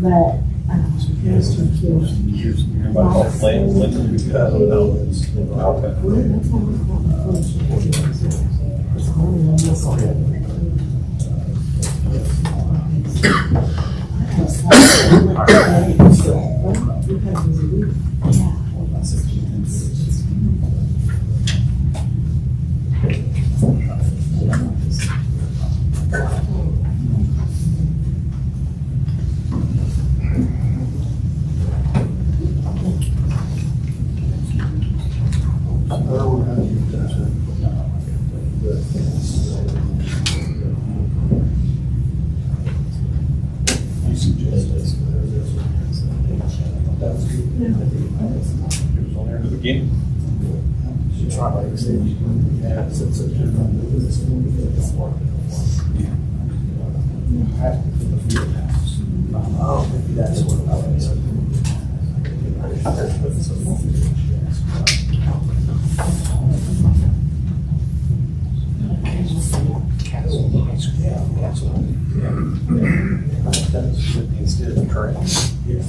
But, goes to kill. Oh, maybe that's what it was. Instead of train. Yeah.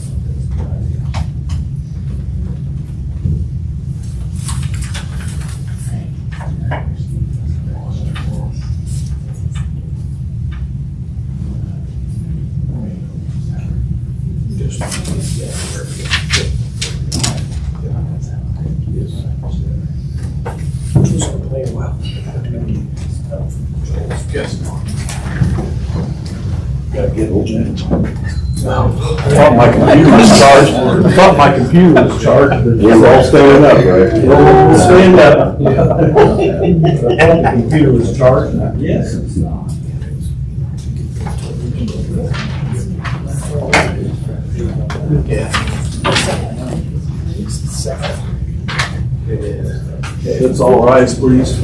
Gotta get old man. I thought my computer was charged. I thought my computer was charged. We're all standing up, right? We'll stand up. I thought the computer was charged. Yes, it's not. Let's all rise, please.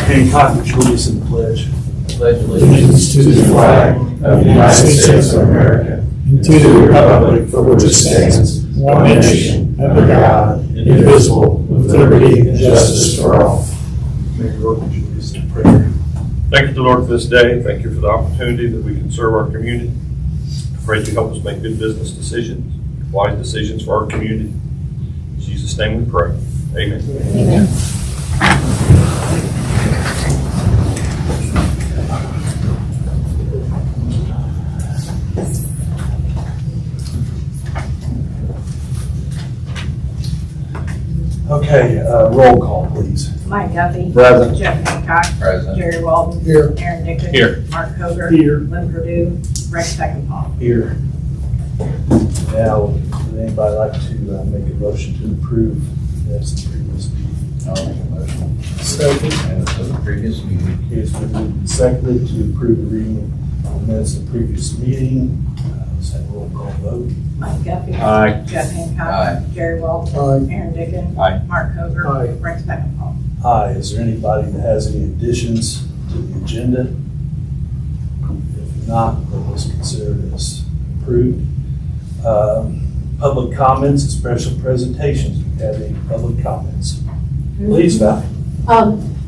Hancock, would you lead us in the pledge? Pledge allegiance to the flag of the United States of America and to the republic for which it stands, one nation, under God, indivisible, with liberty and justice for all. Mayor Rourke, would you lead us in prayer? Thank you, the Lord, for this day. Thank you for the opportunity that we can serve our community. I pray you help us make good business decisions, wise decisions for our community. In Jesus' name we pray. Amen. Amen. Okay, roll call, please. Mike Guffey. Present. Jeff Hancock. Present. Jerry Walton. Here. Aaron Dickens. Here. Mark Hoger. Here. Lynn Purdue. Rex Beckenpaul. Here. Now, would anybody like to make a motion to approve minutes of the previous meeting? I'll make a motion. Second. Minutes of the previous meeting. Okay, it's been moved and seconded to approve the reading of the minutes of the previous meeting. Let's have a roll call vote. Mike Guffey. Aye. Jeff Hancock. Aye. Jerry Walton. Aye. Aaron Dickens. Aye. Mark Hoger. Aye. Rex Beckenpaul. Aye. Is there anybody that has any additions to the agenda? If not, then let's consider it as approved. Public comments and special presentations. Do you have any public comments? Please, Val.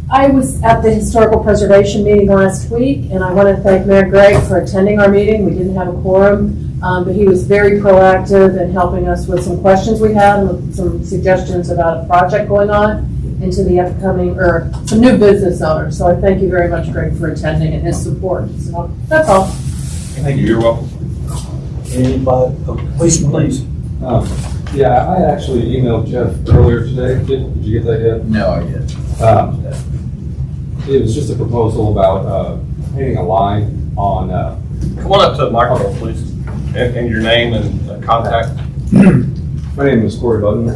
I was at the Historical Preservation meeting last week, and I want to thank Mayor Gregg for attending our meeting. We didn't have a quorum, but he was very proactive in helping us with some questions we had and with some suggestions about a project going on into the upcoming, or some new business owners. So I thank you very much, Greg, for attending and his support. So that's all. Thank you. You're welcome. Anybody? Oh, please. Yeah, I actually emailed Jeff earlier today. Did you get that yet? No, I didn't. It was just a proposal about painting a line on. Come on up to the microphone, please. And your name and contact. My name is Corey Button.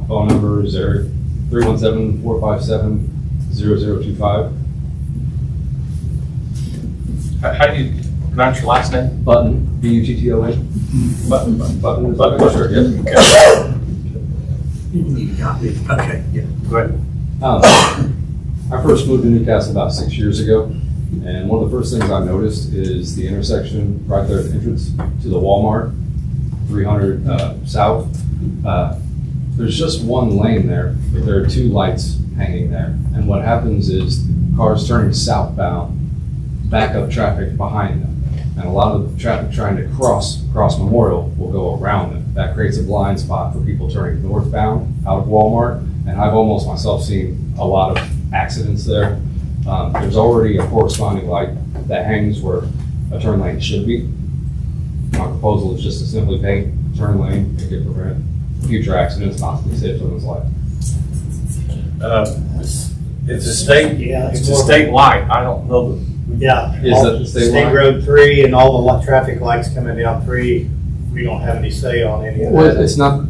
Phone number is 317-457-0025. How do you pronounce your last name? Button, B-U-T-T-O-N. Button. Button. Sure, yeah. Okay. You need a copy. Okay, yeah. Go ahead. I first moved to Newcastle about 6 years ago, and one of the first things I noticed is the intersection right there at the entrance to the Walmart, 300 South. There's just one lane there, but there are two lights hanging there. And what happens is cars turning southbound back up traffic behind them. And a lot of the traffic trying to cross Memorial will go around them. That creates a blind spot for people turning northbound out of Walmart. And I've almost myself seen a lot of accidents there. There's already a corresponding light that hangs where a turn lane should be. My proposal is just to simply paint turn lane and could prevent future accidents, possibly save someone's life. It's a state, it's a state light. I don't know. Yeah. Is that the state line? Road 3 and all the traffic lights coming down 3, we don't have any say on any of Well, that. it's not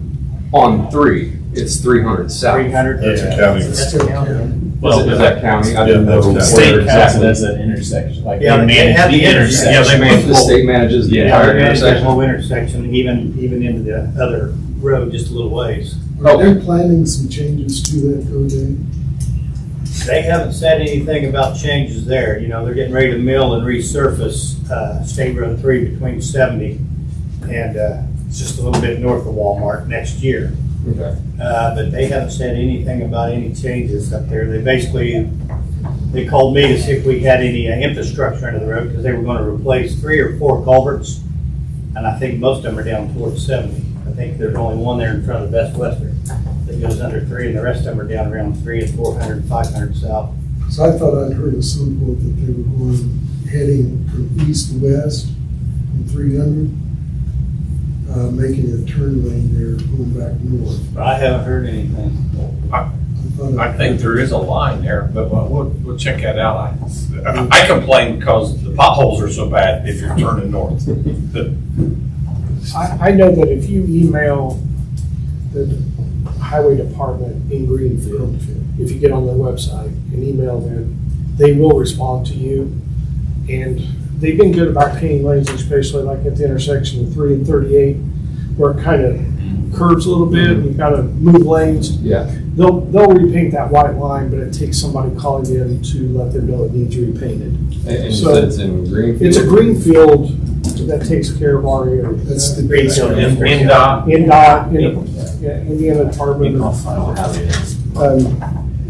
on 3, it's 300 south. 300. That's a county. That's a county. Is that county? I didn't Yeah, know that's where state exactly. That's that intersection, like Yeah, they they manage have the the intersection. Yeah, they manage The state manages the Yeah, entire they're managing that intersection. whole intersection, even into the other road just a little ways. Are they planning some changes to that road then? They haven't said anything about changes there. You know, they're getting ready to mill and resurface State Road 3 between 70 and it's just a little bit north of Walmart next year. Okay. But they haven't said anything about any changes up there. They called me to see if we had any infrastructure under the road because they were going to replace 3 or 4 culverts. And I think most of them are down towards 70. I think there's only one there in front of the Best Western that goes under 3, and the rest of them are down around 3 and 400 and 500 south. So I thought I'd heard at some point that they were going, heading from east to west from 300, making a turn lane there, going back north. But I haven't heard anything. I think there is a line there, but we'll check that out. I complain because the potholes are so bad if you're turning north. I know that if you email the highway department in Greenfield, if you get on their website and email them, they will respond to you. And they've been good about painting lanes, especially like at the intersection of 3 and 38, where it kind of curves a little bit and you kind of move lanes. Yeah. They'll repaint that white line, but it takes somebody calling in to let them know it needs repainted. And you So- said it's in Greenfield? It's a Greenfield that takes care of our area. That's the Greenfield. NDOT. Indiana Department of,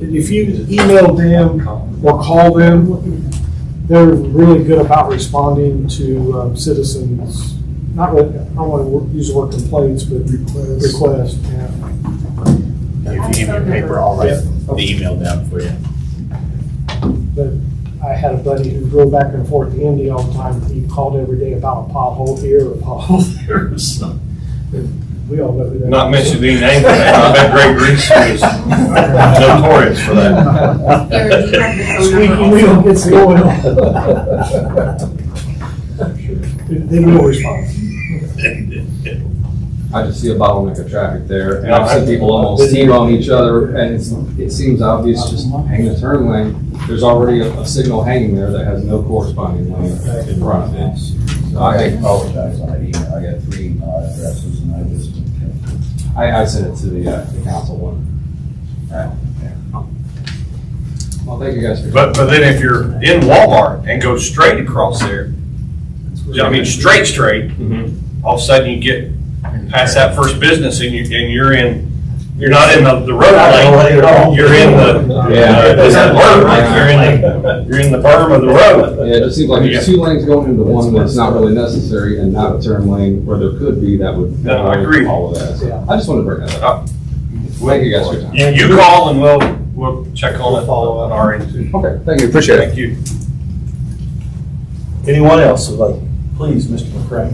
if you email them or call them, they're really good about responding to citizens, not really, I don't want to use the word complaints, but requests, yeah. If you give me a paper, I'll write the email down for you. But I had a buddy who drove back and forth to Indy all the time. He called every day about a pothole here or a pothole there. So we all know who that is. Not mentioning any names, but I bet Greg Reese is notorious for that. Gary, do you have the phone Squeaky number? wheel gets the oil. They will respond. I just see a bottleneck of traffic there, and I've seen people almost T-bone each other, and it seems obvious, just hang the turn lane. There's already a signal hanging there that has no corresponding lane in front of it. So I I apologize on that email. I got 3 email addresses and I just. I sent it to the council one. Well, thank you guys for. But then if you're in Walmart and go straight across there, I mean, straight, all of a sudden you get past that first business and you're not in the road lane, you're in you're in the berm of the road. Yeah, it just seems like there's 2 lanes going into one that's not really necessary and not a turn lane where there could be that would. No, I agree. All of that. So I just wanted to bring that up. Thank you guys for your time. You call and we'll check on it, follow on our end too. Okay, thank you, appreciate it. Thank you. Anyone else would like, please, Mr. McCray.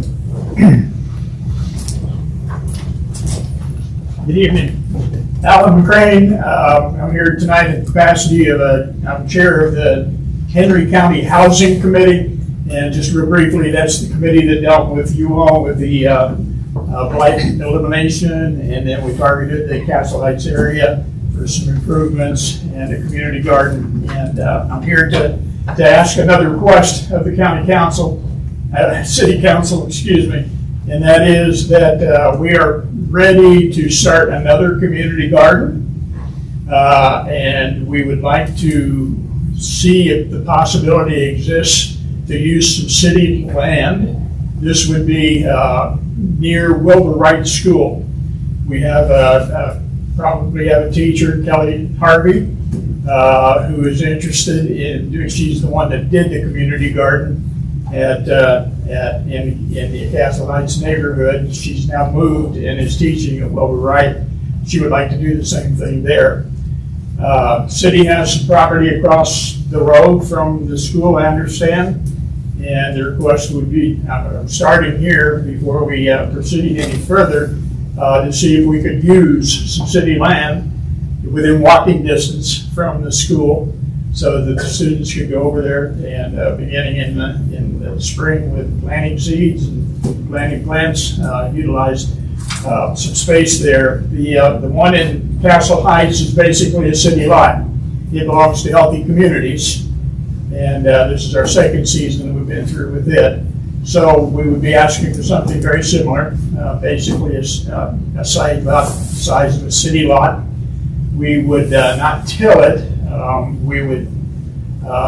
Good evening. Alan McCrane. I'm here tonight in the capacity of I'm chair of the Henry County Housing Committee. And just real briefly, that's the committee that dealt with you all with the blight elimination. And then we targeted the Castle Heights area for some improvements and a community garden. And I'm here to ask another request of the county council, city council, excuse me. And that is that we are ready to start another community garden. And we would like to see if the possibility exists to use some city land. This would be near Wilbur Wright School. We have probably have a teacher, Kelly Harvey, who is interested in doing, she's the one that did the community garden in the Castle Heights neighborhood. She's now moved and is teaching at Wilbur Wright. She would like to do the same thing there. City has some property across the road from the school, I understand, and the request would be, I'm starting here before we proceed any further, to see if we could use some city land within walking distance from the school so that the students could go over there and beginning in the spring with planting seeds and planting plants, utilize some space there. The one in Castle Heights is basically a city lot. It belongs to Healthy Communities, and this is our second season that we've been through with it. So we would be asking for something very similar, basically a site about the size of a city lot. We would not till it. We would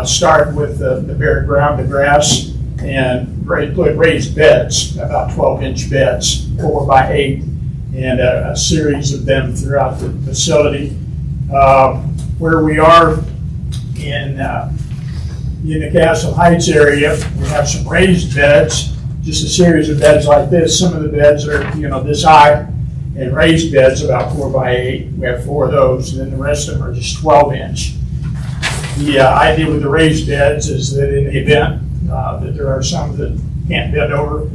start with the bare ground, the grass, and put raised beds, about 12-inch beds, 4 by 8, and a series of them throughout the facility. Where we are in the Castle Heights area, we have some raised beds, just a series of beds like this. Some of the beds are, this high, and raised beds about 4 by 8. We have 4 of those, and then the rest of them are just 12-inch. The idea with the raised beds is that in the event that there are some that can't bend over,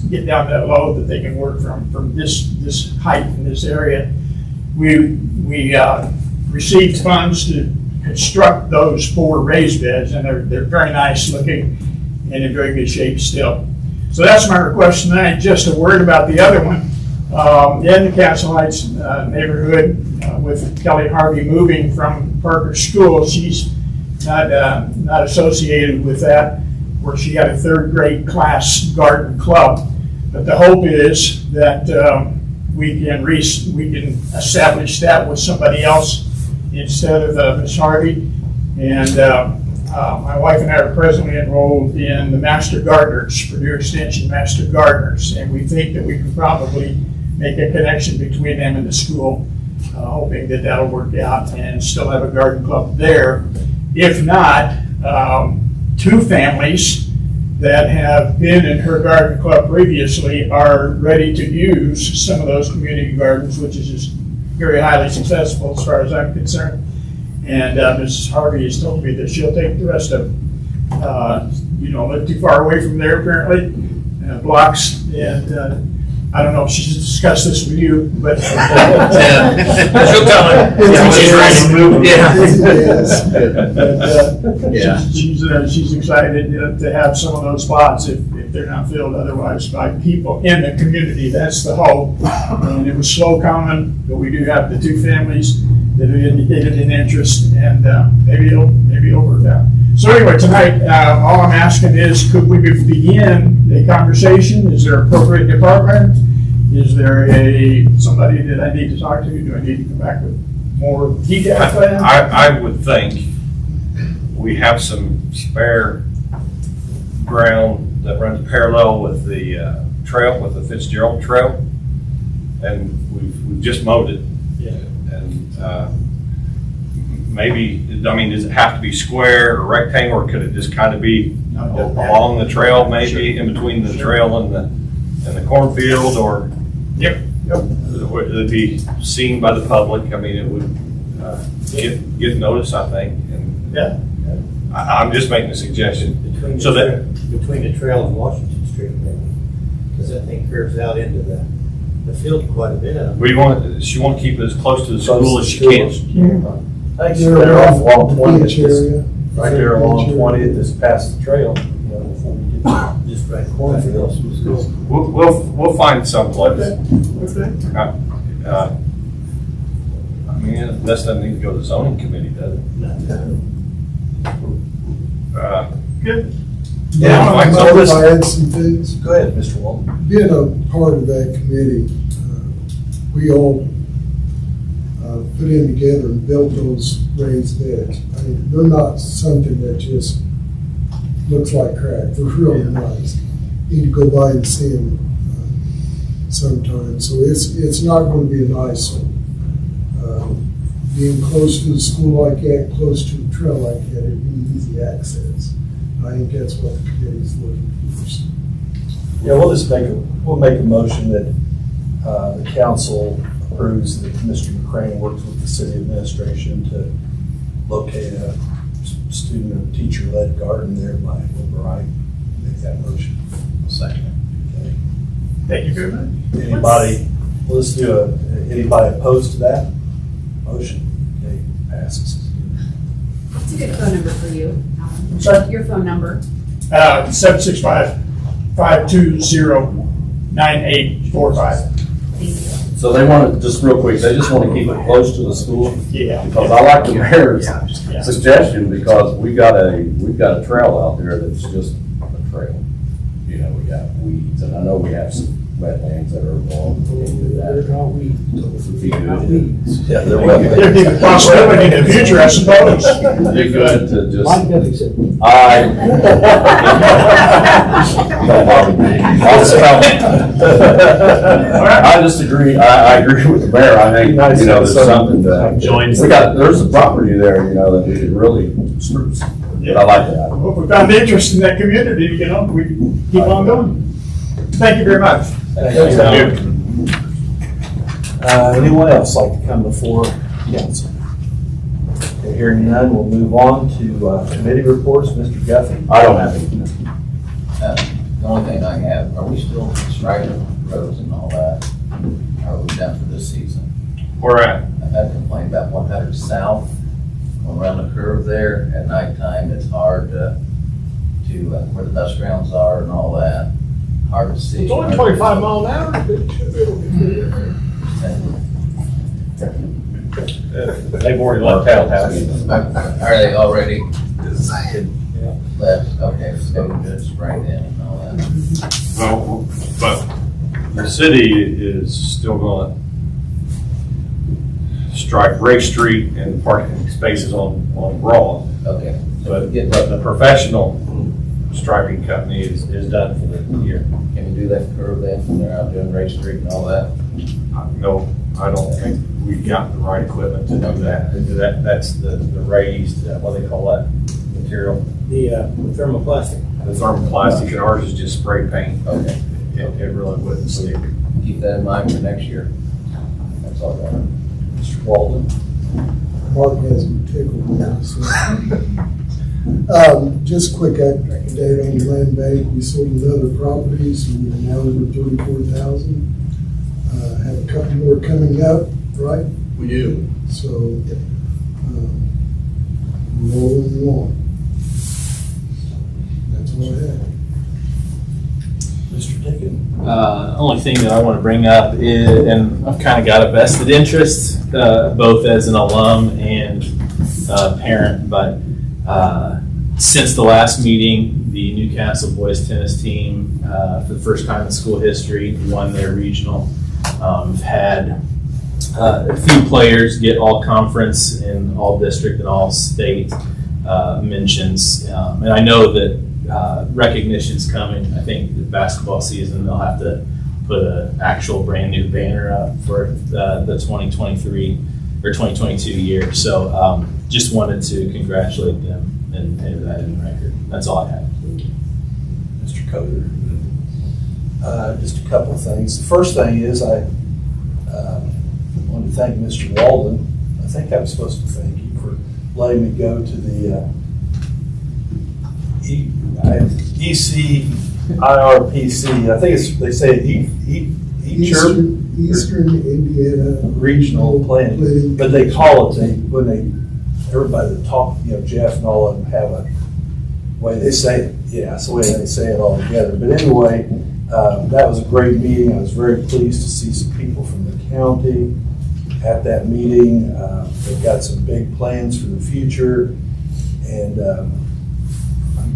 get down that low, that they can work from this height in this area. We received funds to construct those 4 raised beds, and they're very nice looking and in very good shape still. So that's my request tonight. Just a word about the other one. In the Castle Heights neighborhood, with Kelly Harvey moving from Parker School, she's not associated with that, where she had a 3rd grade class garden club. But the hope is that we can establish that with somebody else instead of Ms. Harvey. And my wife and I are presently enrolled in the Master Gardeners, Purdue Extension Master Gardeners, and we think that we can probably make a connection between them and the school, hoping that that'll work out and still have a garden club there. If not, 2 families that have been in her garden club previously are ready to use some of those community gardens, which is just very highly successful as far as I'm concerned. And Mrs. Harvey has told me that she'll take the rest of them. Live too far away from there apparently, blocks, and I don't know if she's discussed this with you, but She'll tell her. She's ready to move. She's excited to have some of those spots if they're not filled otherwise by people in the community. That's the hope. And it was slow coming, but we do have the 2 families that have indicated an interest, and maybe it'll work out. So anyway, tonight, all I'm asking is, could we begin a conversation? Is there an appropriate department? Is there somebody that I need to talk to? Do I need to come back with more detailed plan? I would think we have some spare ground that runs parallel with the trail, with the Fitzgerald Trail, and we've just mowed it. Yeah. And maybe, does it have to be square or rectangle, or could it just kind of be along the trail, maybe in between the trail and the cornfield, or? Yep. Would it be seen by the public? It would get notice, I think. And Yeah. I'm just making a suggestion. Between the trail and Washington Street, because that thing curves out into the field quite a bit. She want to keep it as close to the school as she can. I think they're off along 20th, right there along 20th, just past the trail. Before we get Just right cornfields. We'll find some place. Okay. This doesn't need to go to the zoning committee, does it? Good. Yeah, I I know this- add some things. Go ahead, Mr. Walton. Being a part of that committee, we all put in together and built those raised beds. They're not something that just looks like crap. They're really nice. You need to go by and see them sometime. So it's not going to be an eyesore. Being close to the school like that, close to a trail like that, it'd be easy access. I think that's what the committee's looking for. Yeah, we'll make a motion that the council approves that Mr. McCrane works with the city administration to locate a student or teacher-led garden there by Wilbur. Make that motion. Second. Okay. Thank you very much. Anybody, let's do anybody opposed to that motion? Okay, passes. What's a good phone number for you? Sorry? Your phone number. 765-520-9845. Thank you. So they want to, just real quick, they just want to keep it close to the school? Yeah. Because I like the mayor's Yeah. suggestion, because we've got a trail out there that's just a trail. You know, we got weeds, and I know we have some wetlands that are involved in that. Yeah, There'd be a possibility in the future, I suppose. Be good to just. Mike Duffy said. Don't bother me. I just agree, I agree with the mayor, I think, you know, there's something that. There's a property there, you know, that we could really spruce, but I like that. Well, if we found interest in that community, you know, we can keep on going. Thank you very much. Thank you. Anyone else like to come before council? Okay, hearing none, we'll move on to committee reports. Mr. Guthrie? I don't have anything. The only thing I have, are we still striping roads and all that? Are we done for this season? Where at? I've had a complaint about 100 South, going around the curve there at nighttime. It's hard to where the dust grounds are and all that. Hard to see. It's only 25 mile an hour. They've already left out, haven't they? Are they already left? Okay, so good spring in and all that. Well, but the city is still gonna strike Ray Street and parking spaces on Broad. Okay. But the professional striping company is done for the year. Can we do that curve then? They're out doing Ray Street and all that? No, I don't think we've got the right equipment to do that. That's the raised, what do they call that material? The thermoplastic. The thermoplastic, and ours is just spray paint. Okay. It really wouldn't stick. Keep that in mind for next year. That's all I got. Mr. Walden? Mark has me tickled now, so. Just a quick update on the land bank. We sold another property, so we're now over 34,000. Have a couple more coming up, right? We do. So, rolling along. That's all I have. Mr. Dickon? Only thing that I want to bring up is, and I've kind of got a vested interest, both as an alum and parent, but since the last meeting, the Newcastle boys tennis team, for the first time in school history, won their regional. Had a few players get all conference and all district and all state mentions, and I know that recognition's coming. I think the basketball season, they'll have to put an actual brand new banner up for the 2023 or 2022 year. So just wanted to congratulate them and have that in the record. That's all I have. Mr. Coder? Just a couple of things. The first thing is I want to thank Mr. Walden. I think I'm supposed to thank you for letting me go to the ECIRPC. I think they say Eastern Indiana Regional Planning, but they call it everybody that talk, Jeff and all of them have a way they say it. Yeah, it's the way they say it all together. But anyway, that was a great meeting. I was very pleased to see some people from the county at that meeting. They've got some big plans for the future, and I'm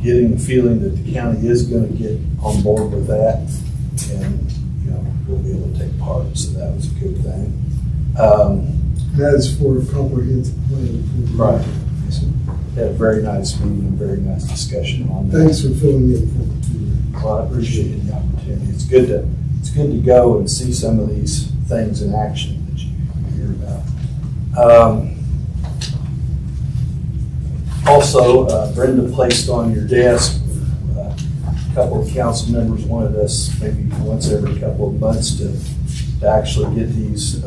getting the feeling that the county is going to get on board with that, and we'll be able to take part. So that was a good thing. That is for a comprehensive plan. Right. Had a very nice meeting, and very nice discussion on that. Thanks for filling in for me too. Well, I appreciate the opportunity. It's good to go and see some of these things in action that you hear about. Also, Brenda placed on your desk, a couple of council members wanted us maybe once every couple of months to actually get these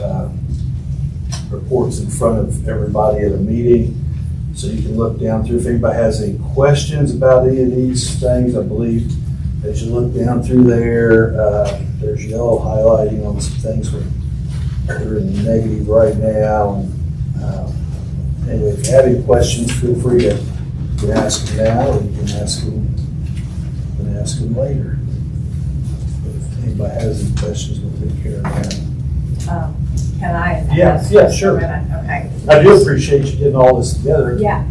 reports in front of everybody at a meeting. So you can look down through, if anybody has any questions about any of these things, I believe as you look down through there, there's yellow highlighting on some things that are in the negative right now. And anyway, if you have any questions, feel free to you can ask them now, or you can ask them later. But if anybody has any questions, we'll take care of that. Can I? Yeah, sure. Okay. I do appreciate you getting all this together. Yeah,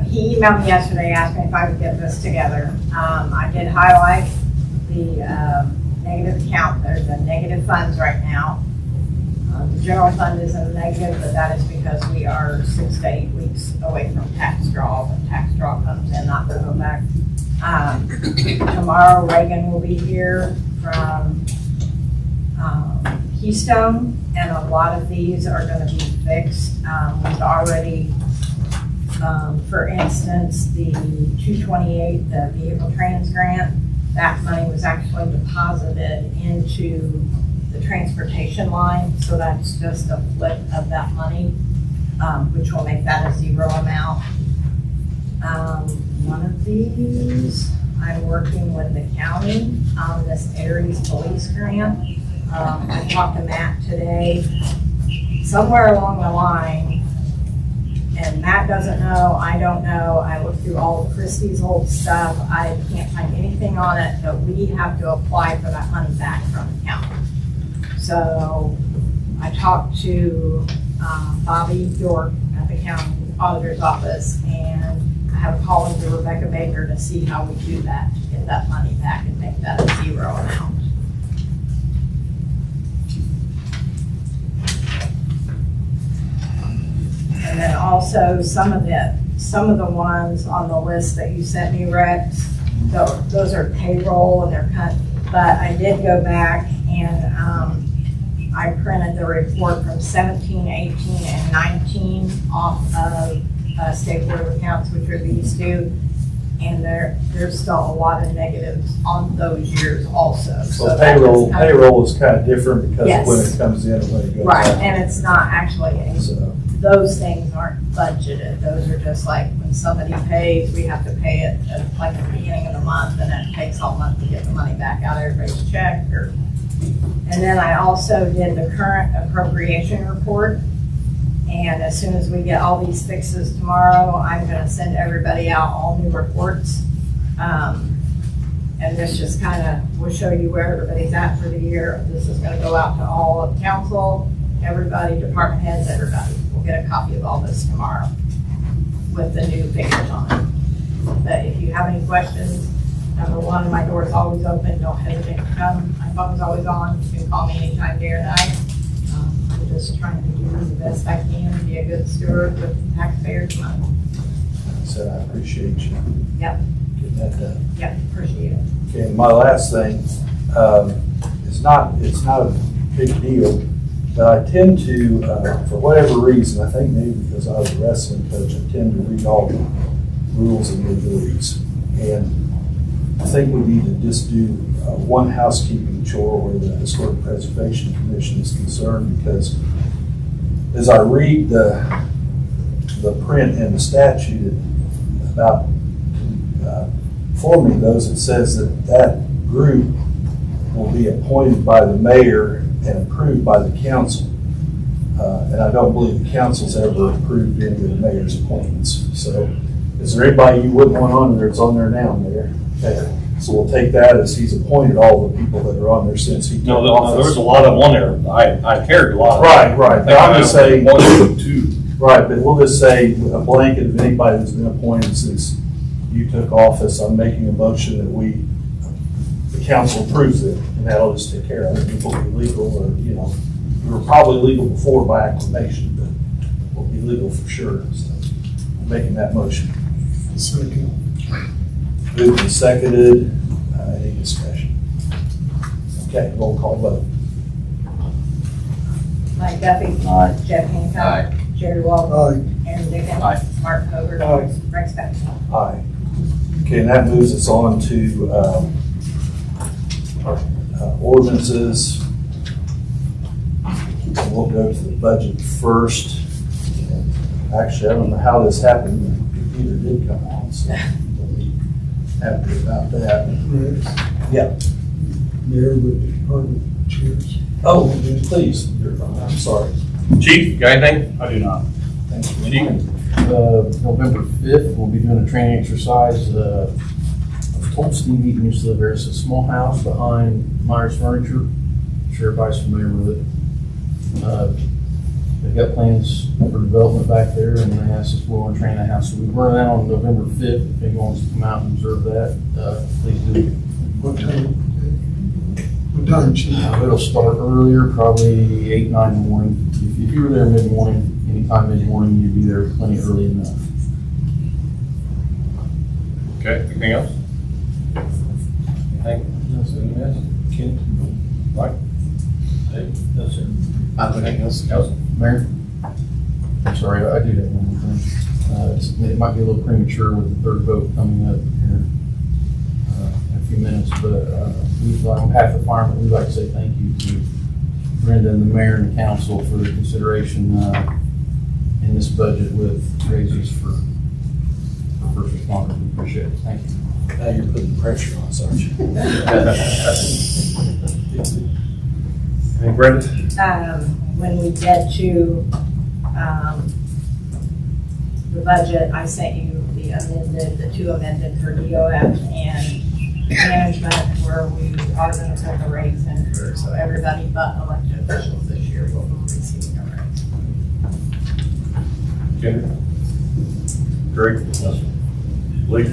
he emailed me yesterday, asked me if I would get this together. I did highlight the negative account. There's a negative funds right now. The general fund is in the negative, but that is because we are 6 to 8 weeks away from tax draw. When tax draw comes in, not to go back. Tomorrow, Reagan will be here from Keystone, and a lot of these are going to be fixed. We've already, for instance, the 228, the vehicle trans grant, that money was actually deposited into the transportation line, so that's just a flip of that money, which will make that a zero amount. One of these, I'm working with the county on this Aries police grant. I talked to Matt today. Somewhere along the line, and Matt doesn't know, I don't know, I looked through all of Christie's old stuff, I can't find anything on it, but we have to apply for that money back from the county. So I talked to Bobby York at the county auditor's office, and I have a call into Rebecca Baker to see how we do that, to get that money back and make that a zero amount. And then also some of the ones on the list that you sent me, Rex, those are payroll and they're cut. But I did go back and I printed the report from 17, 18, and 19 off of State Board of Accounts, which are these two. And there's still a lot of negatives on those years also. So payroll is kind of different because Yes. of when it comes in and when it goes Right, out. and it's not actually any. So, Those things aren't budgeted. Those are just like when somebody pays, we have to pay it at like the beginning of the month, and it takes all month to get the money back out of everybody's check. And then I also did the current appropriation report. And as soon as we get all these fixes tomorrow, I'm gonna send everybody out all new reports. And this just kind of will show you where everybody's at for the year. This is gonna go out to all of council, everybody, department heads, everybody. We'll get a copy of all this tomorrow with the new figures on it. But if you have any questions, number one, my door is always open. Don't hesitate to come. My phone's always on. You can call me anytime, day or night. I'm just trying to do the best I can and be a good steward with taxpayers' money. so I appreciate you Yep, getting that done. yep, appreciate it. Okay, and my last thing, it's not a big deal, but I tend to, for whatever reason, I think maybe because I was a wrestling coach, I tend to read all the rules and legalities. And I think we need to just do one housekeeping chore where the Historic Preservation Commission is concerned, because as I read the print and the statute about forming those, it says that group will be appointed by the mayor and approved by the council. And I don't believe the council's ever approved any of the mayor's appointments. So is there anybody you wouldn't want on there? It's on there now, Mayor. Okay. So we'll take that as he's appointed all the people that are on there since he took office. There was a lot of on there. I carried a lot. Right. But I'm just saying, One or two. right, but we'll just say a blanket of anybody who's been appointed since you took office. I'm making a motion that the council approves it, and that'll just take care of it. It will be legal, or, we were probably legal before by acclamation, but we'll be legal for sure. So I'm making that motion. Second. Moved and seconded. Any discussion? Okay, roll call vote. Mike Duffy. Aye. Jeff Hancock. Aye. Jerry Walden. Aye. Aaron Dickens. Aye. Mark Hover. Aye. Frank Spencer. Aye. Okay, and that moves us on to our ordinances. We'll go to the budget first. Actually, I don't know how this happened. The computer did come on, so we'll be happy about that. Right. Yeah. Mayor with the department chairs. Oh, please. I'm sorry. Chief, got anything? I do not. Thank you. Chief? November 5th, we'll be doing a training exercise. I've told Steve Eaton used to live there. It's a small house behind Myers Furniture. I'm sure everybody's familiar with it. They've got plans for development back there, and they asked us if we want to train that house. So we run that on November 5th. If anyone wants to come out and observe that, please do. What time? What time, Chief? It'll start earlier, probably 8, 9 in the morning. If you were there mid-morning, anytime mid-morning, you'd be there plenty early enough. Okay, anything else? Anything else? Ken? Mike? Dave? No, sir. Anything else? Council? Mayor? I'm sorry, I do have one more thing. It might be a little premature with the third vote coming up here in a few minutes, but on behalf of the firemen, we'd like to say thank you to Brenda and the mayor and the council for the consideration in this budget with raises for first responders. We appreciate it. Thank you. Now you're putting pressure on us, aren't you? Hey, Brenda? When we get to the budget, I sent you the two amended for DOF and management, where we are going to put the raise in for, so everybody but elected officials this year will be receiving a raise. Kendra? Greg? Lee?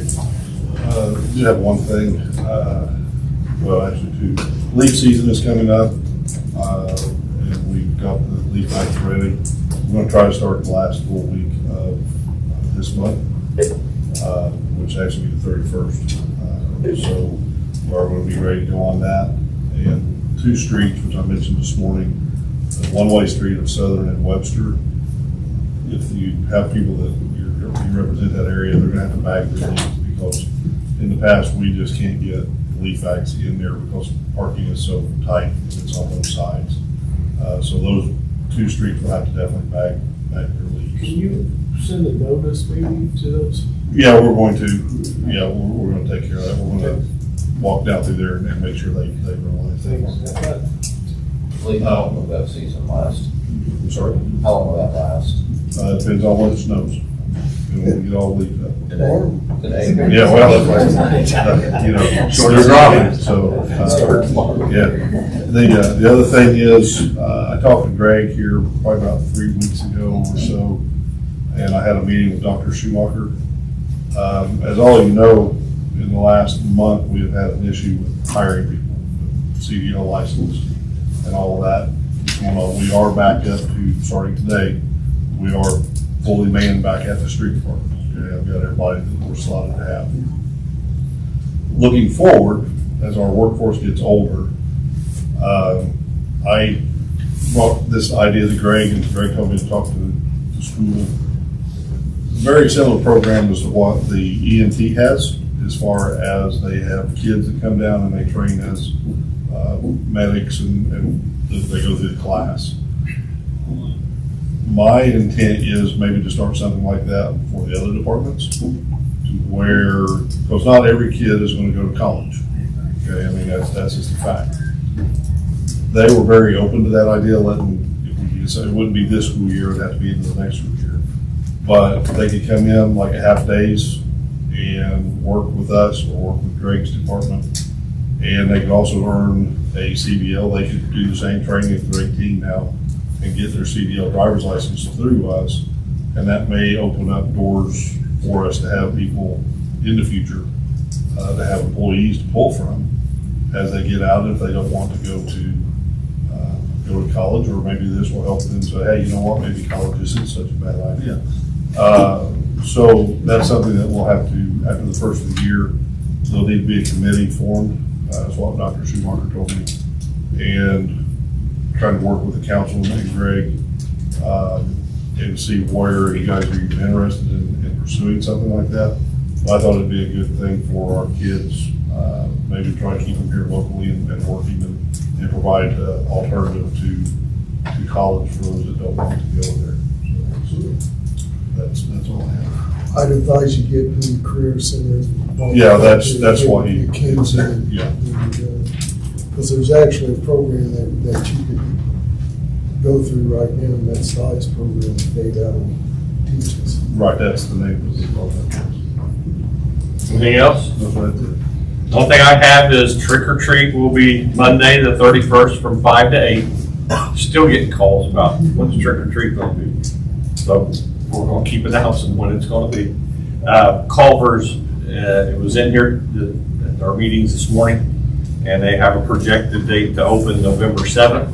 I do have one thing, well, actually two. Leaf season is coming up, and we've got the leaf bags ready. We're gonna try to start the last full week of this month, which actually be the 31st. So we're gonna be ready to go on that. And 2 streets, which I mentioned this morning, the one-way street of Southern and Webster. If you have people that you represent that area, they're gonna have to bag their leaves, because in the past, we just can't get leaf bags in there because parking is so tight, it's on both sides. So those 2 streets will have to definitely bag their leaves. Can you send a notice maybe to those? Yeah, we're going to, we're gonna take care of that. We're gonna walk down through there and make sure they realize things. Lee, how long will that season last? I'm sorry? How long will that last? Depends on when it snows. We get all the leaves up. Today? Yeah, well, they're dropping, so, yeah. The other thing is, I talked to Greg here probably about 3 weeks ago or so, and I had a meeting with Dr. Schumacher. As all of you know, in the last month, we have had an issue with hiring people, with CDL license and all of that. We are back up to, starting today, we are fully manned back at the street department. Okay, I've got everybody that we're slotted to have. Looking forward, as our workforce gets older, I brought this idea to Greg, and Greg told me to talk to the school. Very similar program as to what the EMT has, as far as they have kids that come down and they train as medics and they go through the class. My intent is maybe to start something like that for the other departments, to where, because not every kid is going to go to college. Okay, I mean, that's just a fact. They were very open to that idea, so it wouldn't be this school year, it would have to be into the next school year. But they could come in like a half days and work with us or work with Greg's department. And they could also earn a CDL. They could do the same training if they're 18 now and get their CDL driver's license through us. And that may open up doors for us to have people in the future, to have employees to pull from as they get out, if they don't want to go to college, or maybe this will help them say, hey, you know what, maybe college isn't such a bad idea. So that's something that we'll have to, after the first of the year, there'll need to be a committee formed. That's what Dr. Schumacher told me. And trying to work with the council and Greg, and see where you guys are even interested in pursuing something like that. But I thought it'd be a good thing for our kids, maybe try to keep them here locally and working and provide alternative to college for those that don't want to go there. So that's all I have. I'd advise you get the Career Center. Yeah, that's why he. Kids in. Yeah. Because there's actually a program that you could go through right now, and that's the highest program paid out of teachers. Right, that's the name of the program. Anything else? That's what I did. One thing I have is trick or treat will be Monday, the 31st from 5 to 8. Still getting calls about when's trick or treat going to be. So we're going to keep announcing when it's going to be. Culver's, it was in here at our meetings this morning, and they have a projected date to open November 7th.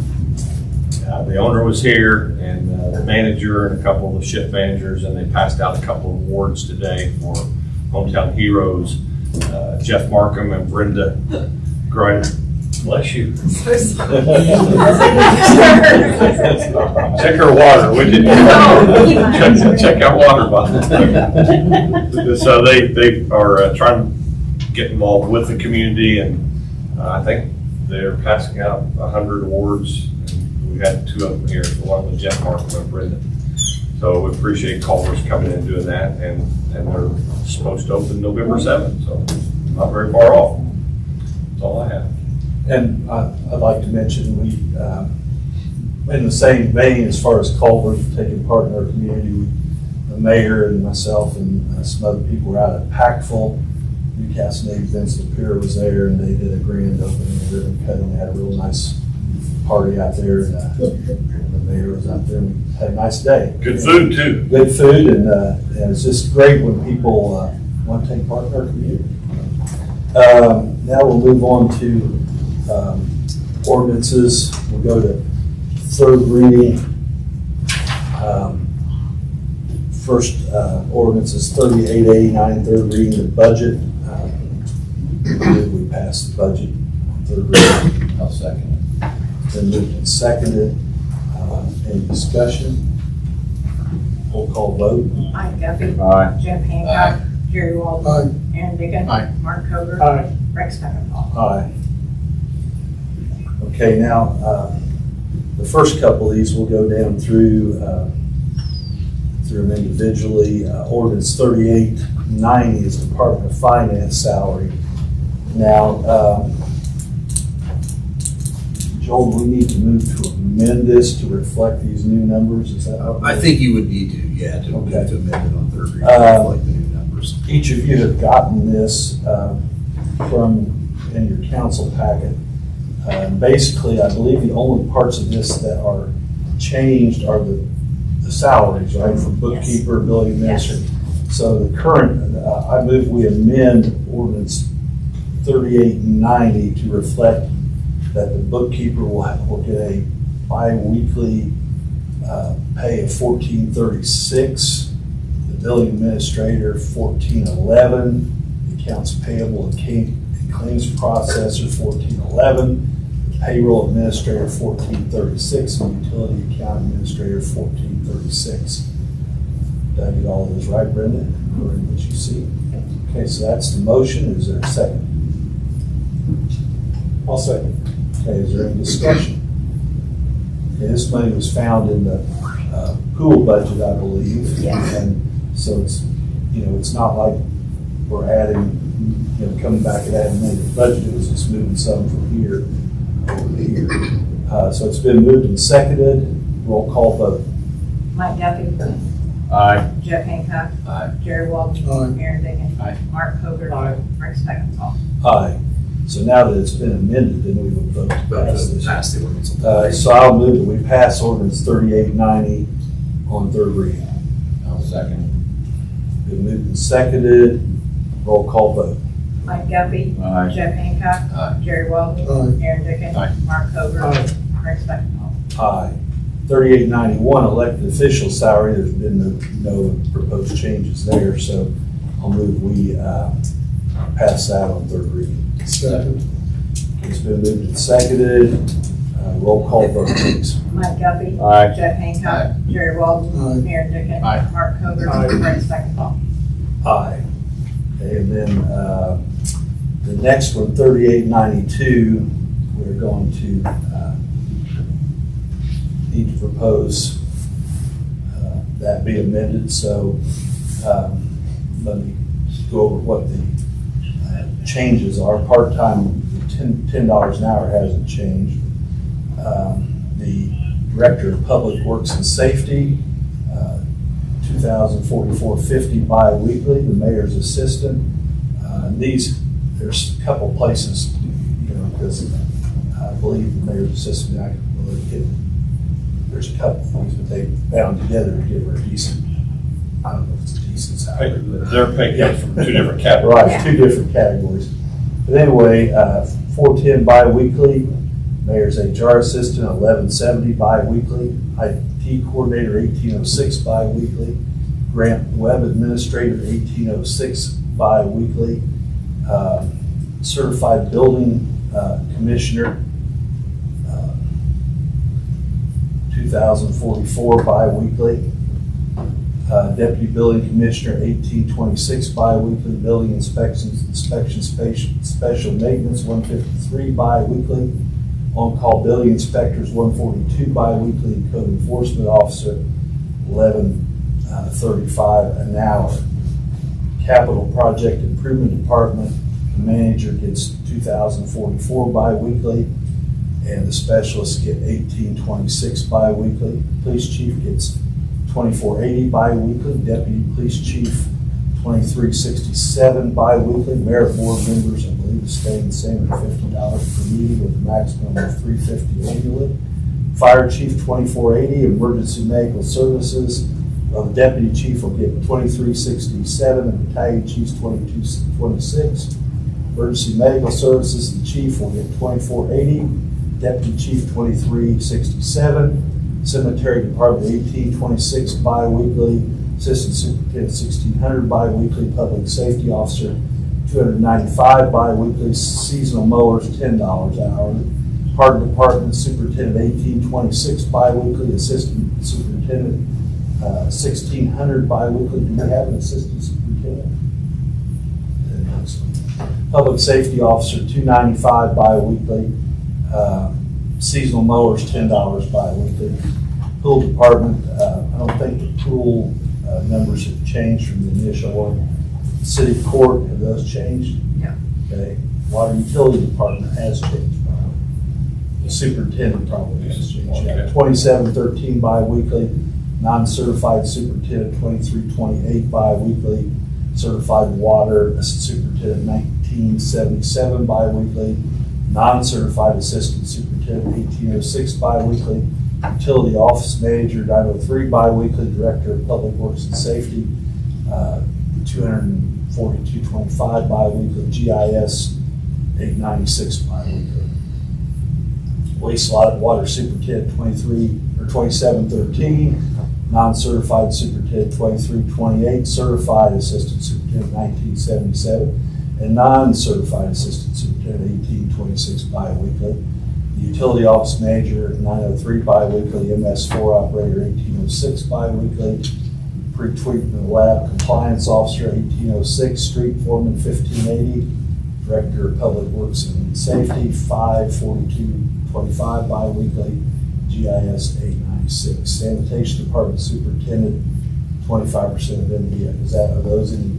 The owner was here, and the manager and a couple of the shift managers, and they passed out a couple of awards today for Hometown Heroes, Jeff Markham and Brenda Grider. Bless you. Check her water, would you? Check out water bottle. So they are trying to get involved with the community, and I think they're passing out 100 awards. We had 2 of them here, one with Jeff Markham and Brenda. So we appreciate Culver's coming in and doing that, and they're supposed to open November 7th, so not very far off. That's all I have. And I'd like to mention, we, in the same vein as far as Culver's taking part in our community, the mayor and myself and some other people were out at Packful. Newcastle native Vince Lapierre was there, and they did a grand opening and ribbon cutting. They had a real nice party out there, and the mayor was out there, and we had a nice day. Good food too. Good food, and it's just great when people want to take part in our community. Now we'll move on to ordinances. We'll go to third reading. First ordinance is 3889, third reading of budget. We passed the budget on third reading. I'll second it. Then moved and seconded. Any discussion? Roll call vote. Mike Duffy. Aye. Jeff Hancock. Jerry Walden. Aye. Aaron Dickens. Aye. Mark Koger. Aye. Rex Beckentall. Aye. Okay, now, the first couple of these, we'll go down through them individually. Ordinance 3890 is Department of Finance salary. Now, Joel, we need to move to amend this to reflect these new numbers, is that what? I think you would need to, yeah, to Okay. to amend it on third reading, like the new numbers. Each of you have gotten this in your council packet. Basically, I believe the only parts of this that are changed are the salaries, right, for bookkeeper, building administrator. So the current, I move we amend ordinance 3890 to reflect that the bookkeeper will get a bi-weekly pay of $14.36, the building administrator $14.11, the accounts payable and claims processor $14.11, the payroll administrator $14.36, and utility account administrator $14.36. Did I get all of those right, Brenda? According to what you see. Okay, so that's the motion. Is there a second? I'll second. Okay, is there any discussion? Okay, this money was found in the pool budget, I believe. Yes. And so it's, it's not like we're adding, coming back and adding money to the budget. It was just moving some from here over to here. So it's been moved and seconded. Roll call vote. Mike Duffy. Aye. Jeff Hancock. Aye. Jerry Walden. Aye. Aaron Dickens. Aye. Mark Koger. Aye. Rex Beckentall. Aye. So now that it's been amended, then we would vote to pass this. Pass the ordinance on third reading. So I'll move that we pass ordinance 3890 on third reading. I'll second Been moved and seconded. Roll call vote. Mike Duffy. Aye. Jeff Hancock. Aye. Jerry Walden. Aye. Aaron Dickens. Aye. Mark Koger. Aye. Rex Beckentall. Aye. 3891 elected official salary. There's been no proposed changes there, so I'll move we pass that on third reading. Second. It's been moved and seconded. Roll call vote, please. Mike Guppy. Aye. Jeff Hancock. Jerry Walden. Aye. Aaron Dickens. Aye. Mark Cover. Aye. Brent Steckenball. Aye. Okay, and then the next one, 3892, we're going to need to propose that be amended. So let me go over what the changes are. Part-time, $10 an hour hasn't changed. The Director of Public Works and Safety, $2,044.50 bi-weekly. The Mayor's Assistant. There's a couple places, because I believe the Mayor's Assistant, I can really there's a couple things, but they bound together to give her a decent, I don't know if it's a decent salary. But Their pay comes from two different categories. right, two different categories. But anyway, $410 bi-weekly. Mayor's HR Assistant, $1170 bi-weekly. IT Coordinator, $1806 bi-weekly. Grant Web Administrator, $1806 bi-weekly. Certified Building Commissioner, $2,044 bi-weekly. Deputy Building Commissioner, $1826 bi-weekly. Building Inspection Special Maintenance, $153 bi-weekly. On-call Building Inspectors, $142 bi-weekly. And Code Enforcement Officer, $1135 an hour. Capital Project Improvement Department, the manager gets $2,044 bi-weekly, and the specialists get $1826 bi-weekly. Police chief gets $2480 bi-weekly. Deputy police chief $2367 bi-weekly. Merit board members, I believe, is staying the same at $50 per meeting with a maximum of $350 annually. Fire chief $2480. Emergency medical services, the deputy chief will get $2367, and battalion chiefs $2226. Emergency medical services, the chief will get $2480, deputy chief $2367. Cemetery department $1826 bi-weekly. Assistant superintendent $1,600 bi-weekly. Public safety officer $295 bi-weekly. Seasonal mowers $10 hourly. Park department superintendent $1826 bi-weekly. Assistant superintendent $1,600 bi-weekly. Do we have an assistant superintendent? Public safety officer $295 bi-weekly. Seasonal mowers $10 bi-weekly. Pool department, I don't think the pool numbers have changed from the initial one. City court, have those changed? No. Okay. Water utility department has changed. The superintendent probably has changed. Yeah. $2713 bi-weekly. Non-certified superintendent $2328 bi-weekly. Certified water superintendent $1977 bi-weekly. Non-certified assistant superintendent $1806 bi-weekly. Utility office manager $903 bi-weekly. Director of public works and safety $242.25 bi-weekly. GIS $896 bi-weekly. Wastewater superintendent $2713. Non-certified superintendent $2328, certified assistant superintendent $1977, and non-certified assistant superintendent $1826 bi-weekly. The utility office manager $903 bi-weekly, MS4 operator $1806 bi-weekly, pre-treatment lab compliance officer $1806, street foreman $1580, director of public works and safety $542.25 bi-weekly, GIS $896. Sanitation department superintendent, 25% of MBA. Are those any?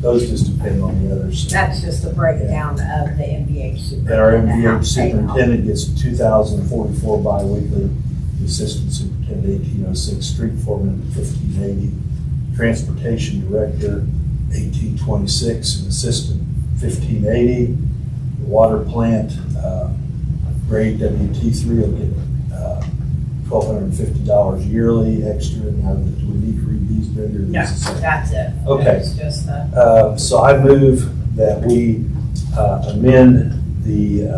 Those just depend on the others. That's just a breakdown of the MBH superintendent. And our MBH superintendent gets $2,044 bi-weekly. The assistant superintendent $1806. Street foreman $1580. Transportation director $1826. And assistant $1580. The water plant grade WT3 will get $1,250 yearly extra. Now, do we need to read these, Brenda? No, that's it. Okay. It's just the. So I move that we amend the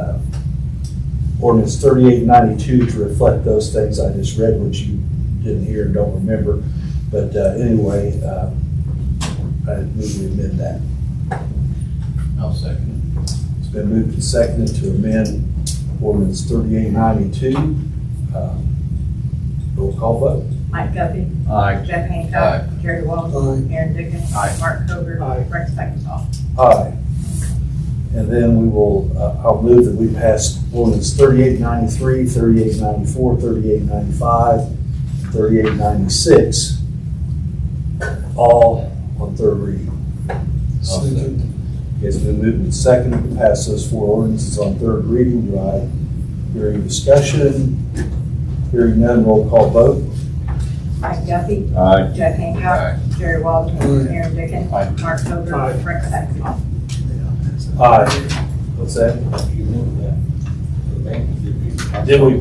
ordinance 3892 to reflect those things I just read, which you didn't hear and don't remember. But anyway, I move we amend that. I'll second It's been moved and seconded to amend ordinance 3892. Roll call vote. Mike Guffey. Aye. Jeff Hancock. Jerry Walden. Aye. Aaron Dickens. Mark Covert. Rex Beckdahl. Aye. And then we will, I'll move that we pass ordinance 3893, 3894, 3895, 3896, all on third reading. Second. It's been moved and seconded to pass those four ordinances on third reading. Do I hear any discussion? Hearing none, roll call vote. Mike Guffey. Aye. Jeff Hancock. Jerry Walden. Aye. Aaron Dickens. Aye. Mark Covert. Rex Beckdahl. Aye. What's that? Did we?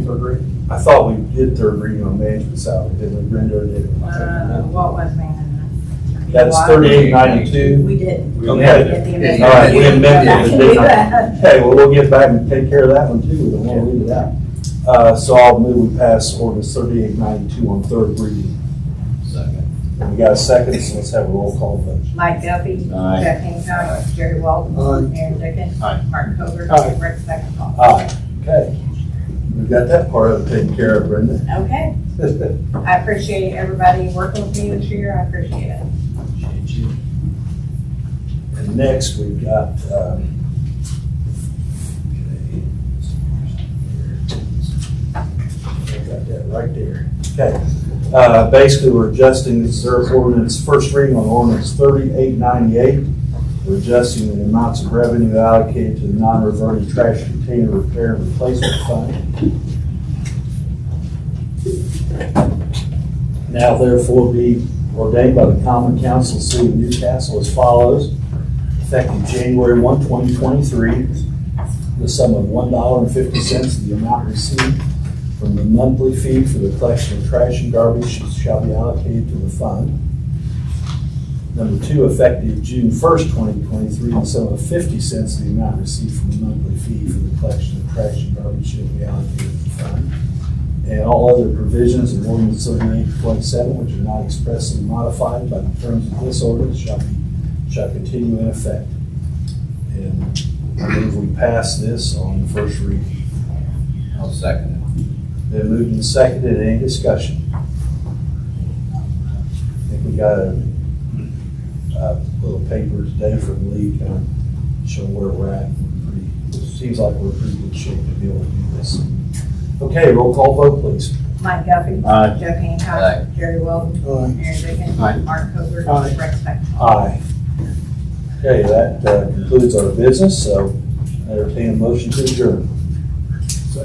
I thought we did third reading on management salary, didn't we, Brenda, or did we? What was management? That's 3892. We did. Okay. All right, we amended it, didn't I? Okay, well, we'll get back and take care of that one too. We don't want to leave it out. So I'll move we pass ordinance 3892 on third reading. Second. And we got a second, so let's have a roll call vote. Mike Guffey. Aye. Jeff Hancock. Jerry Walden. Aye. Aaron Dickens. Aye. Mark Covert. Aye. Rex Beckdahl. Aye. Okay. We've got that part of it taken care of, Brenda. Okay. I appreciate everybody working with me this year. I appreciate it. And next, we've got, I've got that right there. Okay. Basically, we're adjusting, this is our ordinance, first reading on ordinance 3898. We're adjusting the amounts of revenue allocated to the non-reverting trash container repair and replacement fund. Now therefore be ordained by the Common Council of the City of Newcastle as follows. Effective January 1, 2023, the sum of $1.50 of the amount received from the monthly fee for the collection of trash and garbage shall be allocated to the fund. Number two, effective June 1st, 2023, the sum of 50 cents of the amount received from the monthly fee for the collection of trash and garbage shall be allocated to the fund. And all other provisions of ordinance 3827, which are not expressly modified by the terms of this ordinance, shall continue in effect. And I move we pass this on the first reading. I'll second Then moved and seconded. Any discussion? I think we got a little paper today from Lee, kind of showing where we're at. Seems like we're in pretty good shape to be able to do this. Okay, roll call vote, please. Mike Guffey. Aye. Jeff Hancock. Aye. Jerry Walden. Aye. Aaron Dickens. Aye. Mark Covert. Aye. Rex Beckdahl. Aye. Okay, that concludes our business, so I entertain a motion to adjourn. So